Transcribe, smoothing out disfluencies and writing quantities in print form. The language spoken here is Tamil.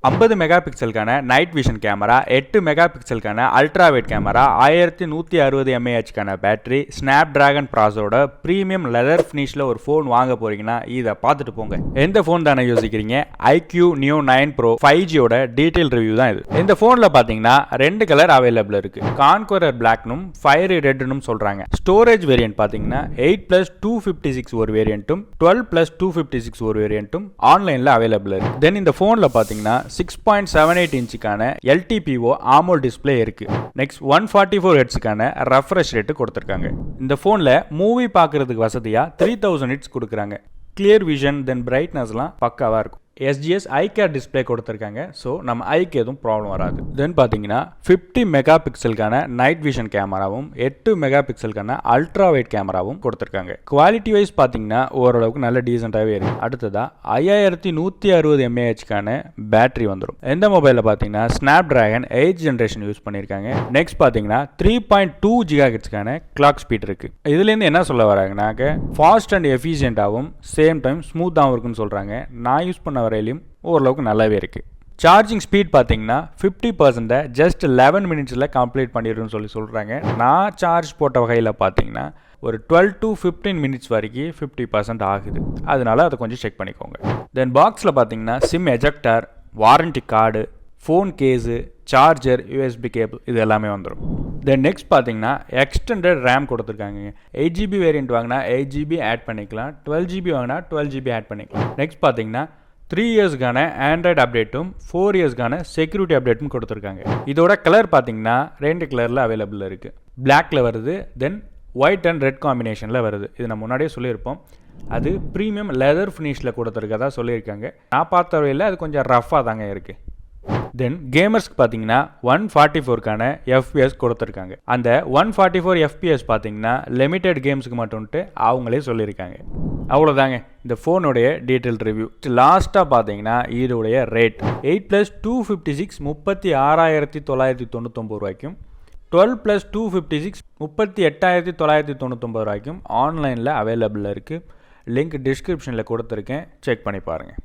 50 மெகா பிக்சலுக்கான நைட் விஷன் கேமரா, 8 மெகா பிக்சலுக்கான அல்ட்ரா வைட் கேமரா, 1160 mAhக்கான பேட்டரி, ஸ்னாப் டிராகன் ப்ராசரோட பிரீமியம் லெதர் ஃபினிஷ்ல ஒரு ஃபோன் வாங்க போறீங்கன்னா இதை பார்த்துட்டு போங்க. எந்த ஃபோன் தானே யோசிக்கிறீங்க? iQOO Neo9 Pro 5Gயோட டீடைல் ரிவ்யூ தான் இது. இந்த ஃபோன்ல பாத்தீங்கன்னா 2 கலர் அவைலபிள் இருக்கு. கான்குவரர் பிளாக்னும் ஃபயரி ரெட்னும் சொல்றாங்க. ஸ்டோரேஜ் வேரியன்ட் பாத்தீங்கன்னா 8+256 ஒரு வேரியன்ட்டும் 12+256 ஒரு வேரியன்ட்டும் ஆன்லைன்ல அவைலபிள் இருக்கு. தென் இந்த ஃபோன்ல பாத்தீங்கன்னா 6.78 இன்ச்சுக்கான LTPO AMOLED டிஸ்பிளே இருக்கு. நெக்ஸ்ட் 144 ஹெர்ட்ஸ்க்கான ரெஃப்ரெஷ் ரேட் கொடுத்திருக்காங்க. இந்த ஃபோன்ல மூவி பார்க்கிறதுக்கு வசதியா 3000 nits கொடுக்குறாங்க. கிளியர் விஷன் தென் பிரைட்னஸ்லாம் பக்காவா இருக்கும். SGS iCare டிஸ்பிளே கொடுத்துருக்காங்க. ஸோ நம்ம ஐக்கு எதுவும் ப்ராப்ளம் வராது. தென் பார்த்தீங்கன்னா 50 மெகா பிக்சலுக்கான நைட் விஷன் கேமராவும் 8 மெகா பிக்சலுக்கான அல்ட்ரா வைட் கேமராவும் கொடுத்துருக்காங்க. குவாலிட்டி வைஸ் பார்த்தீங்கன்னா ஓரளவுக்கு நல்ல டீசெண்டாகவே இருக்கு. அடுத்ததா 5160 mAhக்கான பேட்டரி வந்துடும். எந்த மொபைலில் பார்த்தீங்கன்னா snap dragon 8th generation use பண்ணியிருக்காங்க. நெக்ஸ்ட் பார்த்தீங்கன்னா 3.2 GHzக்கான கிளாக் ஸ்பீட் இருக்கு. இதுலேருந்து என்ன சொல்ல வராங்கன்னாக்க ஃபாஸ்ட் அண்ட் எஃபிஷியண்டாகவும் சேம் டைம் ஸ்மூத்தாகவும் இருக்குன்னு சொல்கிறாங்க. நான் யூஸ் பண்ண வரையிலும் ஓரளவுக்கு நல்லாவே இருக்கு. சார்ஜிங் ஸ்பீட் பார்த்தீங்கன்னா 50% ஜஸ்ட் 11 மினிட்ஸில் கம்ப்ளீட் பண்ணிடுன்னு சொல்கிறாங்க. நான் சார்ஜ் போட்ட வகையில் பார்த்தீங்கன்னா ஒரு 12 to 15 மினிட்ஸ் வரைக்கும் 50% ஆகுது. அதனால அதை கொஞ்சம் செக் பண்ணிக்கோங்க. தென் பாக்ஸில் பார்த்தீங்கன்னா sim ejector, warranty card, phone case, charger, USB cable இது எல்லாமே வந்துடும். தென் நெக்ஸ்ட் பார்த்தீங்கன்னா எக்ஸ்டெண்டட் ரேம் கொடுத்துருக்காங்க. 8GB வேரியன்ட் வாங்கினா 8GB ஆட் பண்ணிக்கலாம், 12GB வாங்கினா 12GB ஆட் பண்ணிக்கலாம். நெக்ஸ்ட் பார்த்தீங்கன்னா 3 இயர்ஸ்க்கான ஆண்ட்ராய்டு அப்டேட்டும் 4 இயர்ஸ்க்கான செக்யூரிட்டி அப்டேட்டும் கொடுத்துருக்காங்க. இதோட கலர் பார்த்தீங்கன்னா 2 கலரில் அவைலபிள் இருக்குது. பிளாக்ல வருது, தென் ஒயிட் அண்ட் ரெட் காம்பினேஷனில் வருது. இது நம்ம முன்னாடியே சொல்லியிருப்போம். அது ப்ரீமியம் லெதர் ஃபினிஷில் கொடுத்துருக்கதா சொல்லியிருக்காங்க. நான் பார்த்த வரையில் அது கொஞ்சம் ரஃப்பாக தாங்க இருக்குது. தென் கேமர்ஸ்க்கு பார்த்தீங்கன்னா 144க்கான FPS கொடுத்துருக்காங்க. அந்த 144 FPS பார்த்தீங்கன்னா லிமிடெட் கேம்ஸுக்கு மட்டும்ட்டு அவங்களே சொல்லியிருக்காங்க. அவ்வளோதாங்க இந்த ஃபோனுடைய டீட்டெயில் ரிவ்யூ. லாஸ்ட்டாக பார்த்தீங்கன்னா இதோடைய ரேட் 8+256 36,999 ரூபாய்க்கும், 12+256 38,999 ரூபாய்க்கும் ஆன்லைனில் அவைலபிளாக இருக்குது. லிங்க் டிஸ்கிரிப்ஷனில் கொடுத்துருக்கேன், செக் பண்ணி பாருங்கள்.